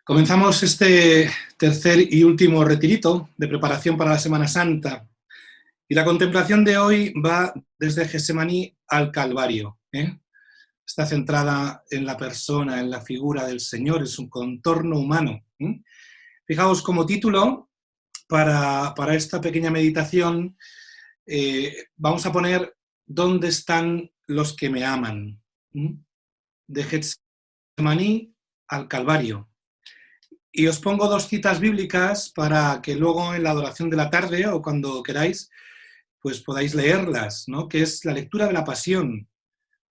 Comenzamos este tercer y último retirito de preparación para la Semana Santa. Y la contemplación de hoy va desde Getsemaní al Calvario. Está centrada en la persona, en la figura del Señor, es un contorno humano. Fijaos, como título para esta pequeña meditación, vamos a poner ¿dónde están los que me aman? De Getsemaní al Calvario. Y os pongo dos citas bíblicas para que luego en la adoración de la tarde o cuando queráis, pues podáis leerlas, ¿no? Que es la lectura de la Pasión,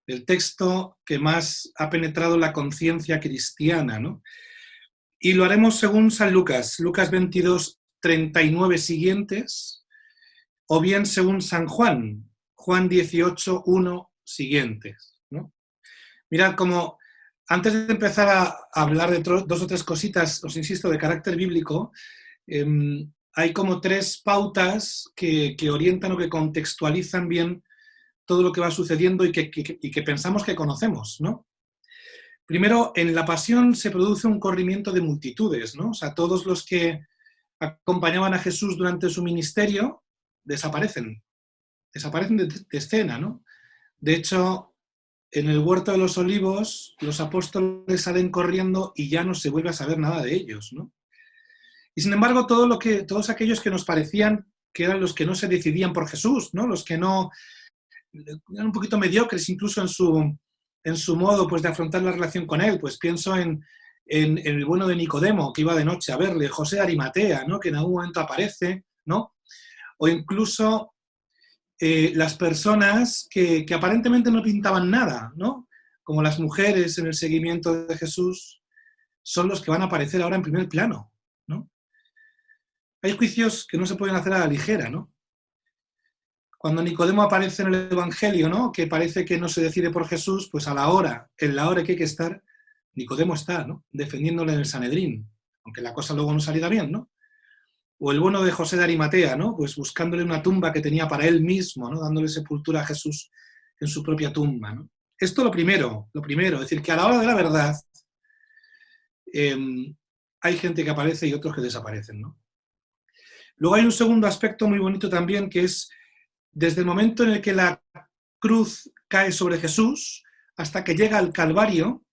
el texto que más ha penetrado la conciencia cristiana, ¿no? Y lo haremos según San Lucas, Lucas 22, 39 siguientes, o bien según San Juan, Juan 18, 1 siguientes, ¿no? Mirad cómo antes de empezar a hablar de dos o tres cositas, os insisto, de carácter bíblico, hay como tres pautas que orientan o que contextualizan bien todo lo que va sucediendo y que pensamos que conocemos, ¿no? Primero, en la Pasión se produce un corrimiento de multitudes, ¿no? O sea, todos los que acompañaban a Jesús durante su ministerio desaparecen de escena, ¿no? De hecho, en el Huerto de los Olivos, los apóstoles salen corriendo y ya no se vuelve a saber nada de ellos, ¿no? Y sin embargo, todos aquellos que nos parecían que eran los que no se decidían por Jesús, ¿no? Los que no eran un poquito mediocres incluso en su modo pues, de afrontar la relación con él. Pues pienso en el bueno de Nicodemo, que iba de noche a verle, José de Arimatea, ¿no? Que en algún momento aparece, ¿no? O incluso las personas que aparentemente no pintaban nada, ¿no? Como las mujeres en el seguimiento de Jesús, son los que van a aparecer ahora en primer plano, ¿no? Hay juicios que no se pueden hacer a la ligera, ¿no? Cuando Nicodemo aparece en el Evangelio, ¿no? Que parece que no se decide por Jesús, pues en la hora que hay que estar, Nicodemo está, ¿no? Defendiéndole en el Sanedrín, aunque la cosa luego no saliera bien, ¿no? O el bueno de José de Arimatea, ¿no? Pues buscándole una tumba que tenía para él mismo, ¿no? Dándole sepultura a Jesús en su propia tumba, ¿no? Esto lo primero, es decir, que a la hora de la verdad hay gente que aparece y otros que desaparecen, ¿no? Luego hay un segundo aspecto muy bonito también, que es desde el momento en el que la cruz cae sobre Jesús hasta que llega al Calvario,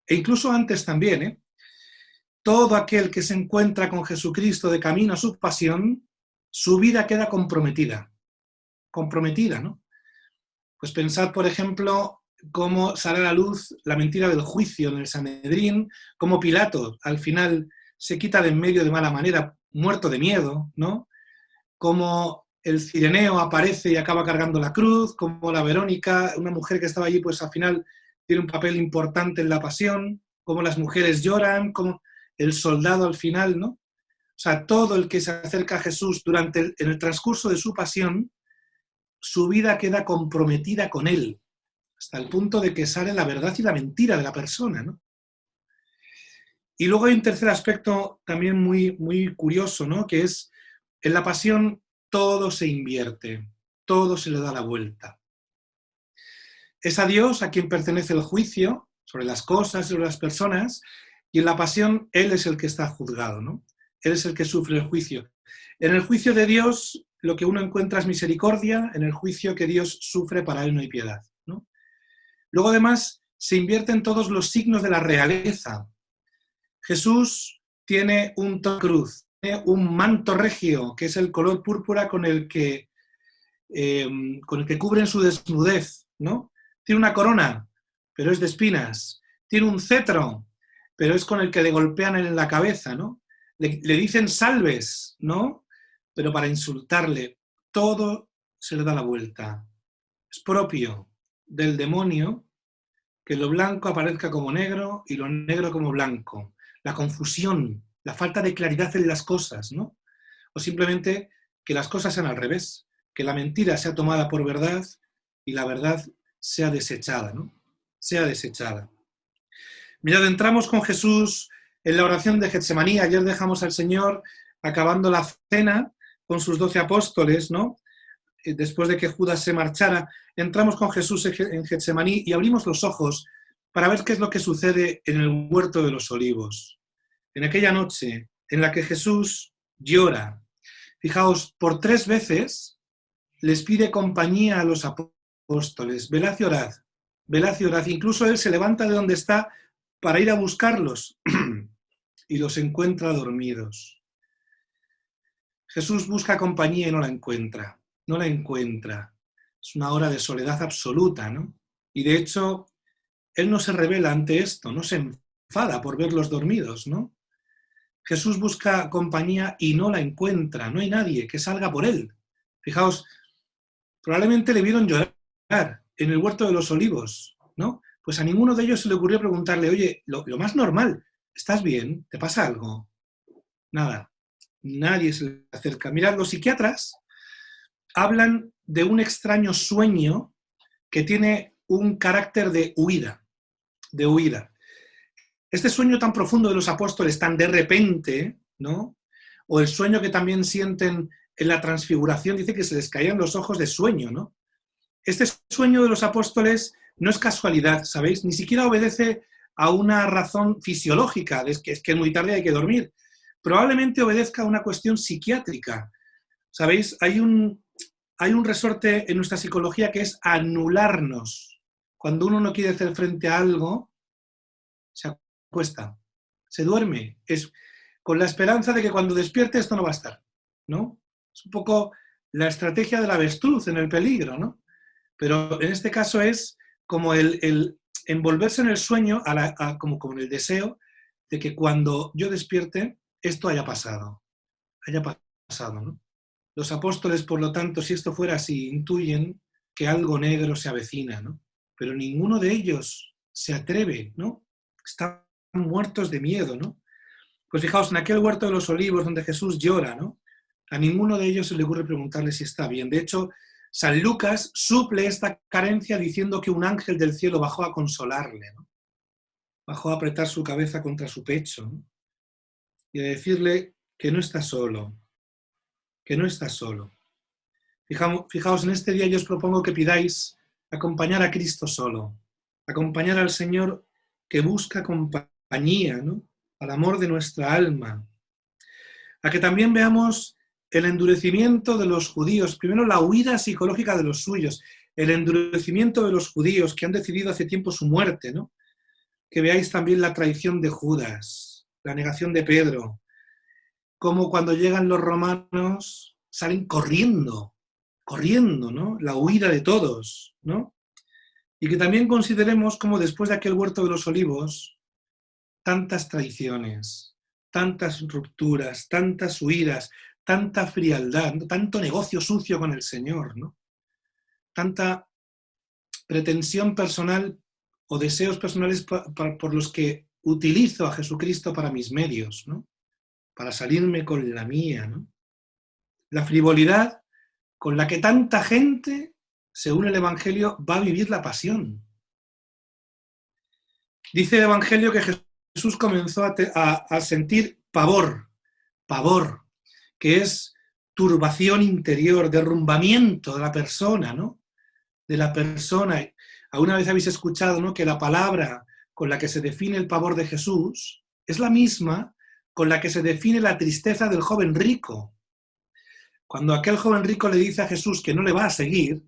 e incluso antes también, todo aquel que se encuentra con Jesucristo de camino a su pasión, su vida queda comprometida, ¿no? Pues pensad, por ejemplo, cómo sale a la luz la mentira del juicio en el Sanedrín, cómo Pilato al final se quita de en medio de mala manera, muerto de miedo, ¿no? Cómo el Cireneo aparece y acaba cargando la cruz, como la Verónica, una mujer que estaba allí, pues al final tiene un papel importante en la pasión, cómo las mujeres lloran, cómo el soldado al final, ¿no? O sea, todo el que se acerca a Jesús en el transcurso de su pasión, su vida queda comprometida con él, hasta el punto de que sale la verdad y la mentira de la persona, ¿no? Y luego hay un tercer aspecto también muy, muy curioso, ¿no? Que es, en la pasión todo se invierte, todo se le da la vuelta. Es a Dios a quien pertenece el juicio sobre las cosas, sobre las personas, y en la pasión Él es el que está juzgado, ¿no? Él es el que sufre el juicio. En el juicio de Dios lo que uno encuentra es misericordia, en el juicio que Dios sufre para Él no hay piedad, ¿no? Luego además se invierten todos los signos de la realeza. Jesús tiene un cruz, tiene un manto regio, que es el color púrpura con el que cubren su desnudez, ¿no? Tiene una corona, pero es de espinas. Tiene un cetro, pero es con el que le golpean en la cabeza, ¿no? Le dicen salves, ¿no? Pero para insultarle, todo se le da la vuelta. Es propio del demonio que lo blanco aparezca como negro y lo negro como blanco. La confusión, la falta de claridad en las cosas, ¿no? O simplemente que las cosas sean al revés, que la mentira sea tomada por verdad y la verdad sea desechada, ¿no? Sea desechada. Mirad, entramos con Jesús en la oración de Getsemaní. Ayer dejamos al Señor acabando la cena con sus 12 apóstoles, ¿no? Después de que Judas se marchara, entramos con Jesús en Getsemaní y abrimos los ojos para ver qué es lo que sucede en el Huerto de los Olivos. en aquella noche en la que Jesús llora. Fijaos, por 3 veces les pide compañía a los apóstoles. Velad y orad, velad y orad. Incluso él se levanta de donde está para ir a buscarlos y los encuentra dormidos. Jesús busca compañía y no la encuentra. No la encuentra. Es una hora de soledad absoluta, ¿no? Y de hecho, él no se revela ante esto, no se enfada por verlos dormidos, ¿no? Jesús busca compañía y no la encuentra. No hay nadie que salga por él. Fijaos, probablemente le vieron llorar en el huerto de los olivos, ¿no? Pues a ninguno de ellos se le ocurrió preguntarle, oye, lo más normal, ¿estás bien? ¿Te pasa algo? Nada, nadie se le acerca. Mirad, los psiquiatras hablan de un extraño sueño que tiene un carácter de huida, de huida. Este sueño tan profundo de los apóstoles, tan de repente, ¿no? O el sueño que también sienten en la transfiguración, dice que se les caían los ojos de sueño, ¿no? Este sueño de los apóstoles no es casualidad, ¿sabéis? Ni siquiera obedece a una razón fisiológica, es que es muy tarde y hay que dormir. Probablemente obedezca a una cuestión psiquiátrica. ¿Sabéis? Hay un resorte en nuestra psicología que es anularnos. Cuando uno no quiere hacer frente a algo, se acuesta, se duerme. Es con la esperanza de que cuando despierte esto no va a estar, ¿no? Es un poco la estrategia del avestruz en el peligro, ¿no? Pero en este caso es como el envolverse en el sueño, como en el deseo de que cuando yo despierte, esto haya pasado, ¿no? Los apóstoles, por lo tanto, si esto fuera así, intuyen que algo negro se avecina, ¿no? Pero ninguno de ellos se atreve, ¿no? Están muertos de miedo, ¿no? Pues fijaos, en aquel huerto de los olivos donde Jesús llora, ¿no? A ninguno de ellos se le ocurre preguntarle si está bien. De hecho, San Lucas suple esta carencia diciendo que un ángel del cielo bajó a consolarle, ¿no? Bajó a apretar su cabeza contra su pecho, ¿no? Y a decirle que no está solo, que no está solo. Fijaos, en este día yo os propongo que pidáis acompañar a Cristo solo, acompañar al Señor que busca compañía, ¿no? Al amor de nuestra alma. A que también veamos el endurecimiento de los judíos, primero la huida psicológica de los suyos, el endurecimiento de los judíos que han decidido hace tiempo su muerte, ¿no? Que veáis también la traición de Judas, la negación de Pedro, como cuando llegan los romanos salen corriendo, ¿no? La huida de todos, ¿no? Y que también consideremos como después de aquel huerto de los olivos, tantas traiciones, tantas rupturas, tantas huidas, tanta frialdad, ¿no? Tanto negocio sucio con el Señor, ¿no? Tanta pretensión personal o deseos personales por los que utilizo a Jesucristo para mis medios, ¿no? Para salirme con la mía, ¿no? La frivolidad con la que tanta gente, según el Evangelio, va a vivir la pasión. Dice el Evangelio que Jesús comenzó a sentir pavor, que es turbación interior, derrumbamiento de la persona, ¿no? De la persona. ¿Alguna vez habéis escuchado, ¿no?, que la palabra con la que se define el pavor de Jesús es la misma con la que se define la tristeza del joven rico? Cuando aquel joven rico le dice a Jesús que no le va a seguir,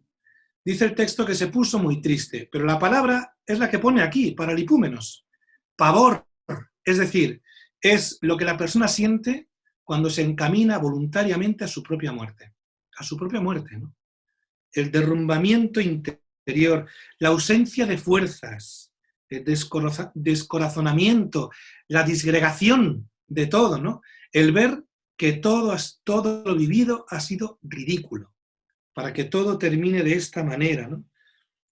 dice el texto que se puso muy triste, pero la palabra es la que pone aquí, paralipúmenos. Pavor, es decir, es lo que la persona siente cuando se encamina voluntariamente a su propia muerte. A su propia muerte, ¿no? El derrumbamiento interior, la ausencia de fuerzas, el descorazonamiento, la disgregación de todo, ¿no? El ver que todo lo vivido ha sido ridículo, para que todo termine de esta manera, ¿no?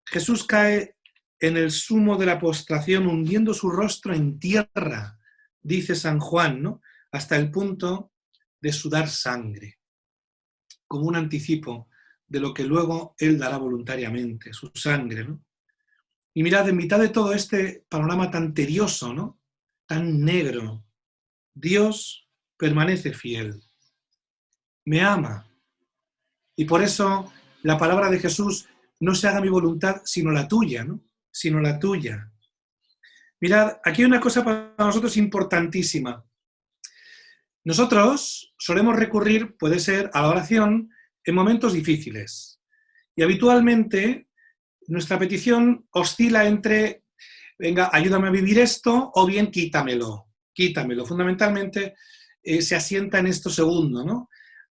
Jesús cae en el sumo de la postración, hundiendo su rostro en tierra, dice San Juan, ¿no? Hasta el punto de sudar sangre, como un anticipo de lo que luego él dará voluntariamente, su sangre, ¿no? Y mirad, en mitad de todo este panorama tan tedioso, ¿no?, tan negro, Dios permanece fiel, me ama. Y por eso la palabra de Jesús, no se haga mi voluntad sino la tuya, ¿no? Sino la tuya. Mirad, aquí hay una cosa para nosotros importantísima. Nosotros solemos recurrir, puede ser, a la oración en momentos difíciles. Y habitualmente nuestra petición oscila entre, venga, ayúdame a vivir esto, o bien quítamelo, quítamelo. Fundamentalmente se asienta en esto segundo, ¿no?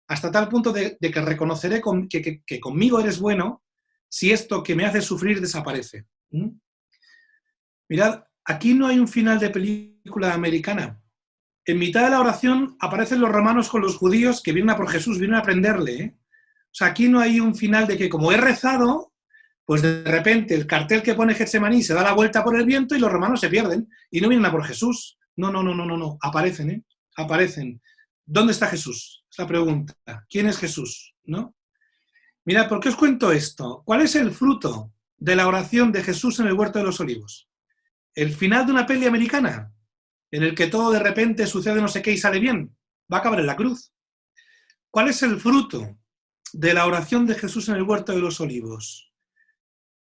Hasta tal punto de que reconoceré que conmigo eres bueno si esto que me hace sufrir desaparece. Mirad, aquí no hay un final de película americana. En mitad de la oración aparecen los romanos con los judíos que vienen a por Jesús, vienen a prenderle. O sea, aquí no hay un final de que como he rezado, pues de repente el cartel que pone Getsemaní se da la vuelta por el viento y los romanos se pierden y no vienen a por Jesús. No, no, no, no, no, no. Aparecen, aparecen. ¿Dónde está Jesús? Es la pregunta. ¿Quién es Jesús? ¿No? Mirad, ¿por qué os cuento esto? ¿Cuál es el fruto de la oración de Jesús en el Huerto de los Olivos? ¿El final de una peli americana en el que todo de repente sucede no sé qué y sale bien? Va a acabar en la cruz. ¿Cuál es el fruto de la oración de Jesús en el Huerto de los Olivos?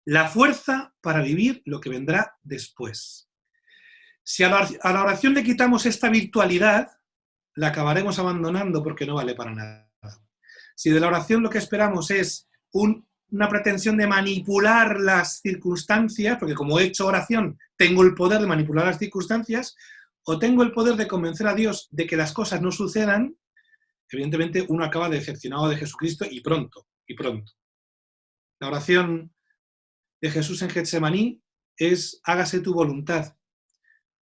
La fuerza para vivir lo que vendrá después. Si a la oración le quitamos esta virtualidad, la acabaremos abandonando porque no vale para nada. Si de la oración lo que esperamos es una pretensión de manipular las circunstancias, porque como he hecho oración, tengo el poder de manipular las circunstancias, o tengo el poder de convencer a Dios de que las cosas no sucedan, evidentemente uno acaba decepcionado de Jesucristo y pronto, y pronto. La oración de Jesús en Getsemaní es hágase tu voluntad.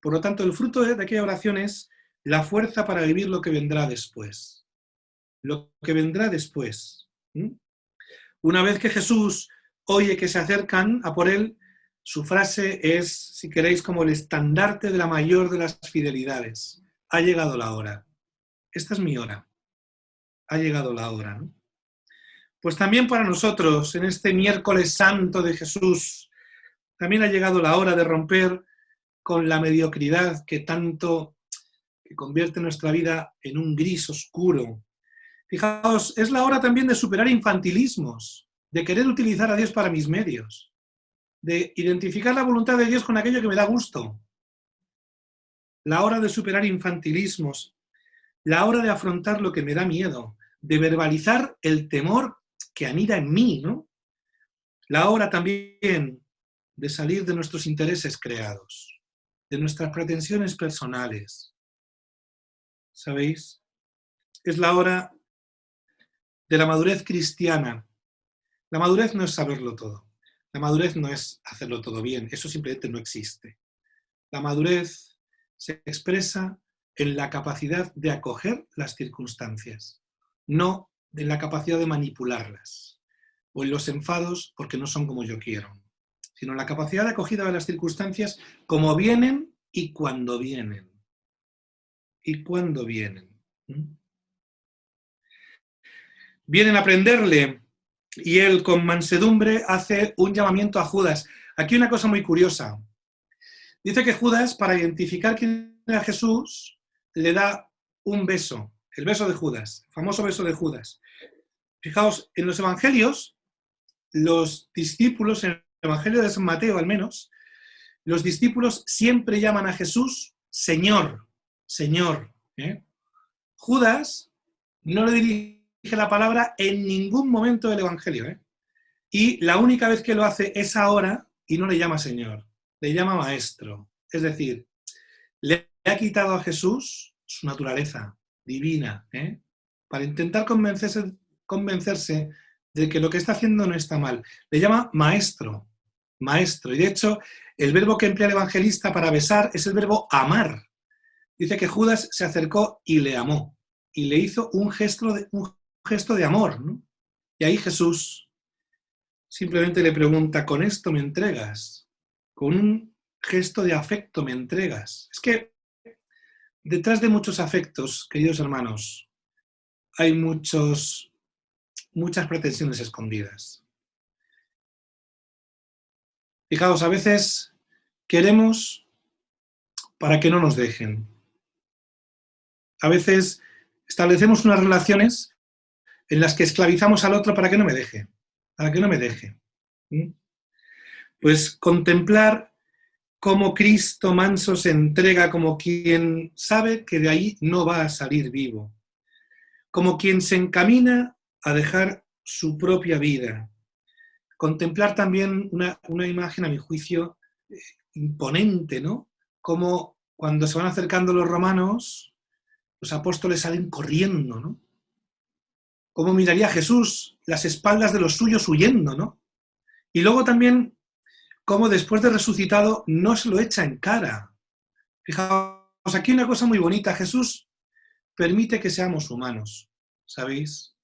Por lo tanto, el fruto de aquella oración es la fuerza para vivir lo que vendrá después. Lo que vendrá después. Una vez que Jesús oye que se acercan a por él, su frase es, si queréis, como el estandarte de la mayor de las fidelidades. Ha llegado la hora. Esta es mi hora. Ha llegado la hora, ¿no? Pues también para nosotros, en este miércoles santo de Jesús, también ha llegado la hora de romper con la mediocridad que convierte nuestra vida en un gris oscuro. Fijaos, es la hora también de superar infantilismos, de querer utilizar a Dios para mis medios, de identificar la voluntad de Dios con aquello que me da gusto. La hora de superar infantilismos, la hora de afrontar lo que me da miedo, de verbalizar el temor que anida en mí, ¿no? La hora también de salir de nuestros intereses creados, de nuestras pretensiones personales. ¿Sabéis? Es la hora de la madurez cristiana. La madurez no es saberlo todo. La madurez no es hacerlo todo bien. Eso simplemente no existe. La madurez se expresa en la capacidad de acoger las circunstancias, no en la capacidad de manipularlas, o en los enfados porque no son como yo quiero, sino en la capacidad de acogida de las circunstancias como vienen y cuando vienen. Y cuando vienen. Vienen a prenderle y él con mansedumbre hace un llamamiento a Judas. Aquí una cosa muy curiosa. Dice que Judas, para identificar quién era Jesús, le da un beso, el beso de Judas, el famoso beso de Judas. Fijaos, en los evangelios, los discípulos, en el evangelio de San Mateo al menos, los discípulos siempre llaman a Jesús Señor, Señor. Judas no le dirige la palabra en ningún momento del evangelio. Y la única vez que lo hace es ahora y no le llama Señor, le llama Maestro. Es decir, le ha quitado a Jesús su naturaleza divina, para intentar convencerse de que lo que está haciendo no está mal. Le llama Maestro, Maestro. Y de hecho, el verbo que emplea el evangelista para besar es el verbo amar. Dice que Judas se acercó y le amó. Y le hizo un gesto de amor, ¿no? Y ahí Jesús simplemente le pregunta, ¿con esto me entregas? Con un gesto de afecto me entregas. Es que detrás de muchos afectos, queridos hermanos, hay muchas pretensiones escondidas. Fijaos, a veces queremos para que no nos dejen. A veces establecemos unas relaciones en las que esclavizamos al otro para que no me deje. Para que no me deje. Pues contemplar Cómo Cristo manso se entrega como quien sabe que de ahí no va a salir vivo, como quien se encamina a dejar su propia vida. Contemplar también una imagen, a mi juicio, imponente, ¿no? Como cuando se van acercando los romanos, los apóstoles salen corriendo, ¿no? Cómo miraría Jesús las espaldas de los suyos huyendo, ¿no? Y luego también cómo después de resucitado no se lo echa en cara. Fijaos, aquí una cosa muy bonita. Jesús permite que seamos humanos, ¿sabéis?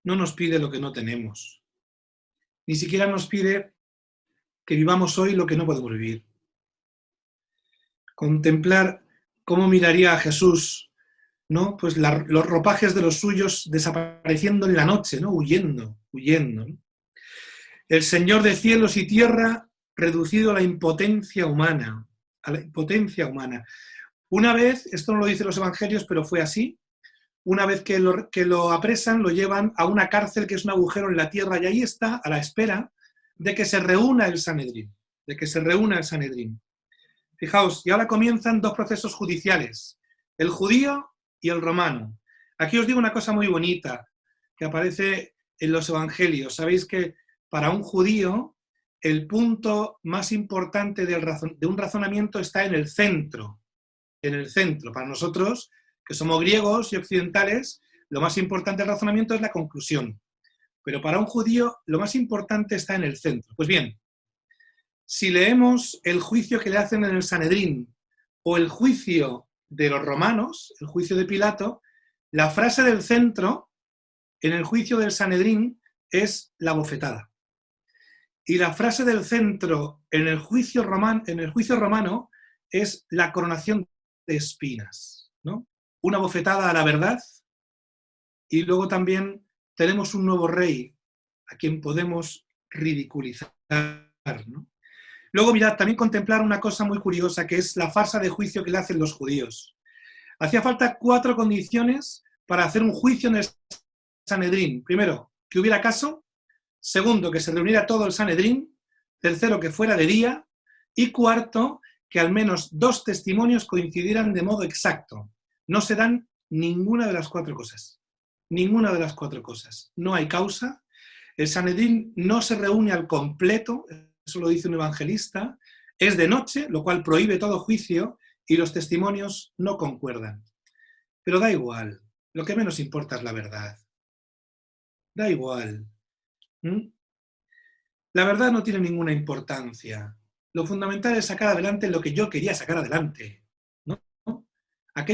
No nos pide lo que no tenemos. Ni siquiera nos pide que vivamos hoy lo que no podemos vivir. Contemplar cómo miraría a Jesús, ¿no? Pues los ropajes de los suyos desapareciendo en la noche, ¿no? Huyendo, huyendo, ¿no? El Señor de cielos y tierra reducido a la impotencia humana, a la impotencia humana. Una vez, esto no lo dicen los evangelios, pero fue así, una vez que lo apresan, lo llevan a una cárcel que es un agujero en la tierra y ahí está a la espera de que se reúna el Sanedrín, de que se reúna el Sanedrín. Fijaos, y ahora comienzan dos procesos judiciales, el judío y el romano. Aquí os digo una cosa muy bonita que aparece en los evangelios. Sabéis que para un judío el punto más importante de un razonamiento está en el centro. En el centro. Para nosotros, que somos griegos y occidentales, lo más importante del razonamiento es la conclusión. Pero para un judío lo más importante está en el centro. Pues bien, si leemos el juicio que le hacen en el Sanedrín o el juicio de los romanos, el juicio de Pilato, la frase del centro en el juicio del Sanedrín es la bofetada. Y la frase del centro en el juicio romano es la coronación de espinas, ¿no? Una bofetada a la verdad y luego también tenemos un nuevo rey a quien podemos ridiculizar, ¿no? Luego, mirad, también contemplar una cosa muy curiosa que es la farsa de juicio que le hacen los judíos. Hacía falta 4 condiciones para hacer un juicio en el Sanedrín. Primero, que hubiera caso. Segundo, que se reuniera todo el Sanedrín. Tercero, que fuera de día. Y cuarto, que al menos 2 testimonios coincidieran de modo exacto. No se dan ninguna de las 4 cosas. Ninguna de las 4 cosas. No hay causa. El Sanedrín no se reúne al completo, eso lo dice un evangelista. Es de noche, lo cual prohíbe todo juicio, y los testimonios no concuerdan. Pero da igual. Lo que menos importa es la verdad. Da igual. La verdad no tiene ninguna importancia. Lo fundamental es sacar adelante lo que yo quería sacar adelante, ¿no? La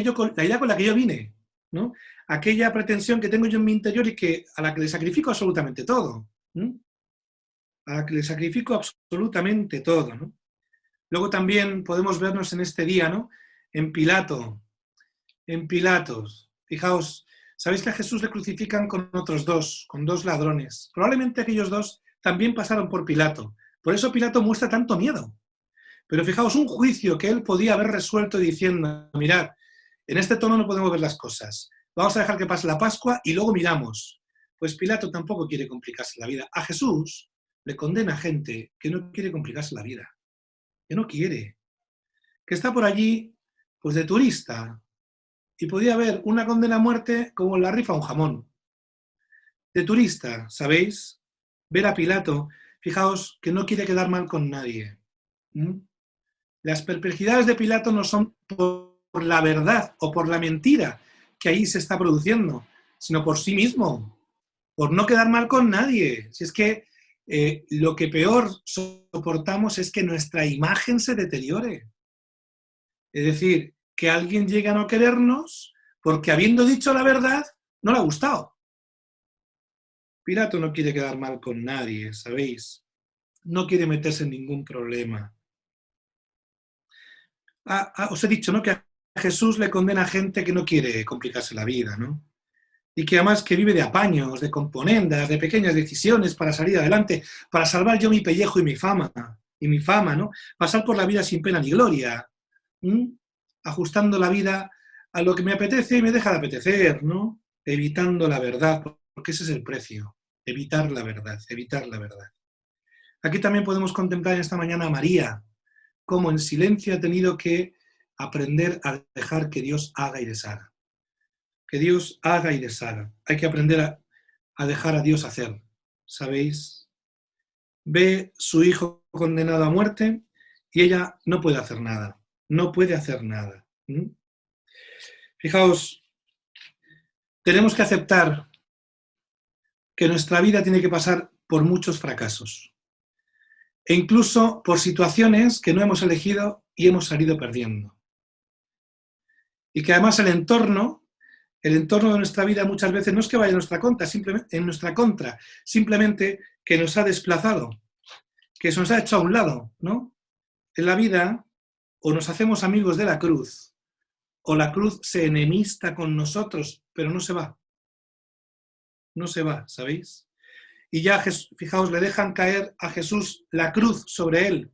idea con la que yo vine, ¿no? Aquella pretensión que tengo yo en mi interior y a la que le sacrifico absolutamente todo, ¿no? A la que le sacrifico absolutamente todo, ¿no? Luego también podemos vernos en este día, ¿no? En Pilatos. Fijaos, sabéis que a Jesús le crucifican con otros 2, con 2 ladrones. Probablemente aquellos 2 también pasaron por Pilato. Por eso Pilato muestra tanto miedo. Pero fijaos, un juicio que él podía haber resuelto diciendo, mirad, en este tono no podemos ver las cosas. Vamos a dejar que pase la Pascua y luego miramos. Pues Pilato tampoco quiere complicarse la vida. A Jesús le condena gente que no quiere complicarse la vida. Que no quiere. Que está por allí, pues de turista. Y podía haber una condena a muerte como la rifa un jamón. De turista, ¿sabéis? Ver a Pilato, fijaos que no quiere quedar mal con nadie. Las perplejidades de Pilato no son por la verdad o por la mentira que ahí se está produciendo, sino por sí mismo, por no quedar mal con nadie. Si es que lo que peor soportamos es que nuestra imagen se deteriore. Es decir, que alguien llegue a no querernos porque habiendo dicho la verdad, no le ha gustado. Pilato no quiere quedar mal con nadie, ¿sabéis? No quiere meterse en ningún problema. Os he dicho, ¿no?, que a Jesús le condena a gente que no quiere complicarse la vida, ¿no? Y que además que vive de apaños, de componendas, de pequeñas decisiones para salir adelante, para salvar yo mi pellejo y mi fama, ¿no? Pasar por la vida sin pena ni gloria, ajustando la vida a lo que me apetece y me deja de apetecer, ¿no? Evitando la verdad, porque ese es el precio, evitar la verdad, evitar la verdad. Aquí también podemos contemplar esta mañana a María, cómo en silencio ha tenido que aprender a dejar que Dios haga y deshaga. Que Dios haga y deshaga. Hay que aprender a dejar a Dios hacer, ¿sabéis? Ve su hijo condenado a muerte y ella no puede hacer nada. No puede hacer nada. Fijaos, tenemos que aceptar que nuestra vida tiene que pasar por muchos fracasos e incluso por situaciones que no hemos elegido y hemos salido perdiendo. Y que además el entorno de nuestra vida muchas veces no es que vaya en nuestra contra, simplemente que nos ha desplazado, que se nos ha hecho a un lado, ¿no? En la vida o nos hacemos amigos de la cruz o la cruz se enemista con nosotros, pero no se va. No se va, ¿sabéis? Y ya, fijaos, le dejan caer a Jesús la cruz sobre él,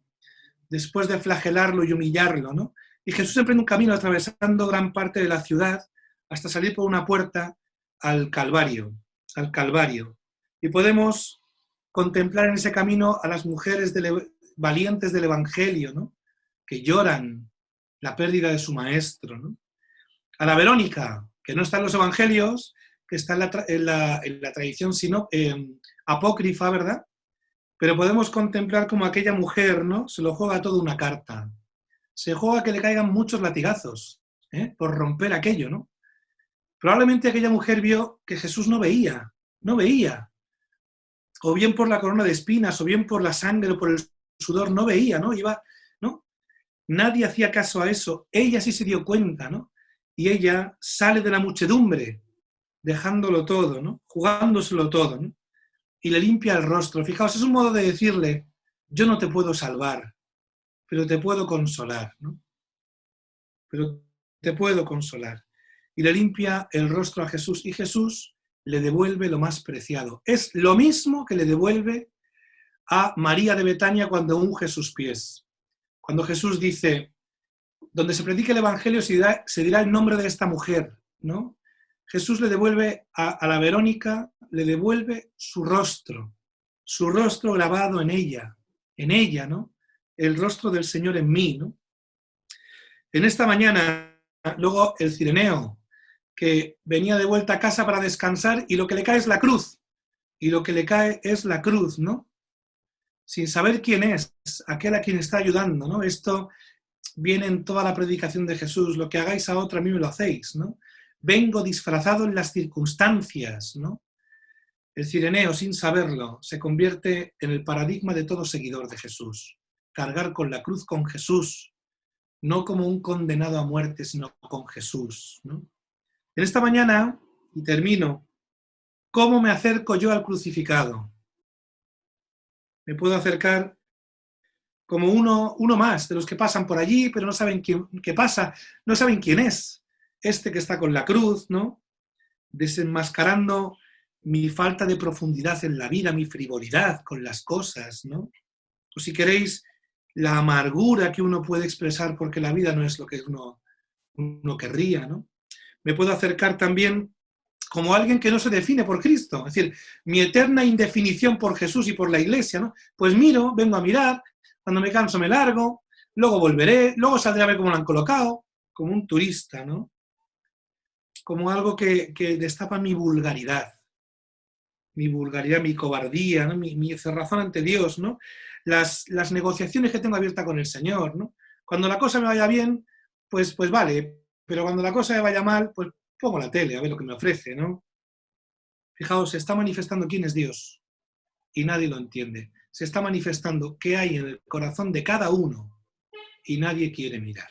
después de flagelarlo y humillarlo, ¿no? Y Jesús emprende un camino atravesando gran parte de la ciudad hasta salir por una puerta al Calvario. Y podemos contemplar en ese camino a las mujeres valientes del Evangelio, ¿no? Que lloran la pérdida de su maestro, ¿no? A la Verónica, que no está en los Evangelios, que está en la tradición apócrifa, ¿verdad? Pero podemos contemplar como aquella mujer, ¿no? Se lo juega todo una carta. Se juega que le caigan muchos latigazos, por romper aquello, ¿no? Probablemente aquella mujer vio que Jesús no veía, o bien por la corona de espinas, o bien por la sangre, o por el sudor, no veía, ¿no? ¿no? Nadie hacía caso a eso, ella sí se dio cuenta, ¿no? Y ella sale de la muchedumbre, dejándolo todo, ¿no? Jugándoselo todo, ¿no? Y le limpia el rostro. Fijaos, es un modo de decirle, yo no te puedo salvar, pero te puedo consolar, ¿no? Pero te puedo consolar. Y le limpia el rostro a Jesús, y Jesús le devuelve lo más preciado. Es lo mismo que le devuelve a María de Betania cuando unge sus pies. Cuando Jesús dice, donde se predique el Evangelio se dirá el nombre de esta mujer, ¿no? Jesús le devuelve a la Verónica, le devuelve su rostro grabado en ella, ¿no? El rostro del Señor en mí, ¿no? En esta mañana, luego el cireneo, que venía de vuelta a casa para descansar y lo que le cae es la cruz, ¿no? Sin saber quién es, aquel a quien está ayudando, ¿no? Esto viene en toda la predicación de Jesús, lo que hagáis a otro a mí me lo hacéis, ¿no? Vengo disfrazado en las circunstancias, ¿no? El cireneo, sin saberlo, se convierte en el paradigma de todo seguidor de Jesús. Cargar con la cruz con Jesús, no como un condenado a muerte, sino con Jesús, ¿no? En esta mañana, y termino, ¿cómo me acerco yo al crucificado? Me puedo acercar como uno más de los que pasan por allí, pero no saben qué pasa, no saben quién es. Este que está con la cruz, ¿no? Desenmascarando mi falta de profundidad en la vida, mi frivolidad con las cosas, ¿no? O si queréis, la amargura que uno puede expresar porque la vida no es lo que uno querría, ¿no? Me puedo acercar también como alguien que no se define por Cristo, es decir, mi eterna indefinición por Jesús y por la Iglesia, ¿no? Pues vengo a mirar, cuando me canso me largo, luego volveré, luego saldré a ver cómo lo han colocado, como un turista, ¿no? Como algo que destapa mi vulgaridad, mi cobardía, ¿no? mi cerrazón ante Dios, ¿no? Las negociaciones que tengo abiertas con el Señor, ¿no? Cuando la cosa me vaya bien, pues vale, pero cuando la cosa me vaya mal, pues pongo la tele a ver lo que me ofrece, ¿no? Fijaos, se está manifestando quién es Dios y nadie lo entiende. Se está manifestando qué hay en el corazón de cada uno y nadie quiere mirar.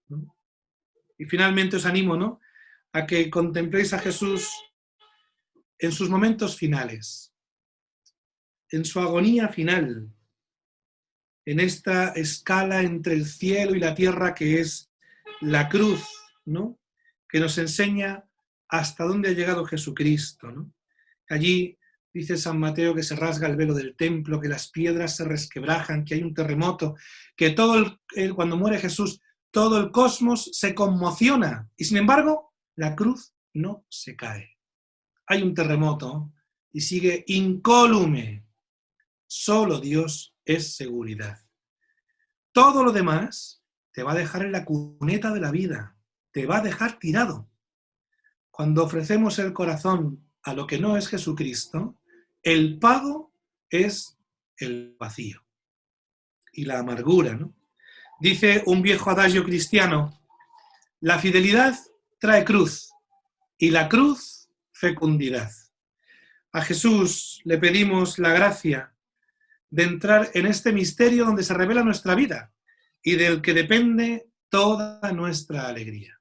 ¿No? Y finalmente os animo, ¿no?, a que contempléis a Jesús en sus momentos finales, en su agonía final, en esta escala entre el cielo y la tierra que es la cruz, ¿no?, que nos enseña hasta dónde ha llegado Jesucristo, ¿no? Allí dice San Mateo que se rasga el velo del templo, que las piedras se resquebrajan, que hay un terremoto, que cuando muere Jesús, todo el cosmos se conmociona y sin embargo la cruz no se cae. Hay un terremoto y sigue incólume. Solo Dios es seguridad. todo lo demás te va a dejar en la cuneta de la vida, te va a dejar tirado. Cuando ofrecemos el corazón a lo que no es Jesucristo, el pago es el vacío y la amargura, ¿no? Dice un viejo adagio cristiano: la fidelidad trae cruz y la cruz fecundidad. A Jesús le pedimos la gracia de entrar en este misterio donde se revela nuestra vida y del que depende toda nuestra alegría.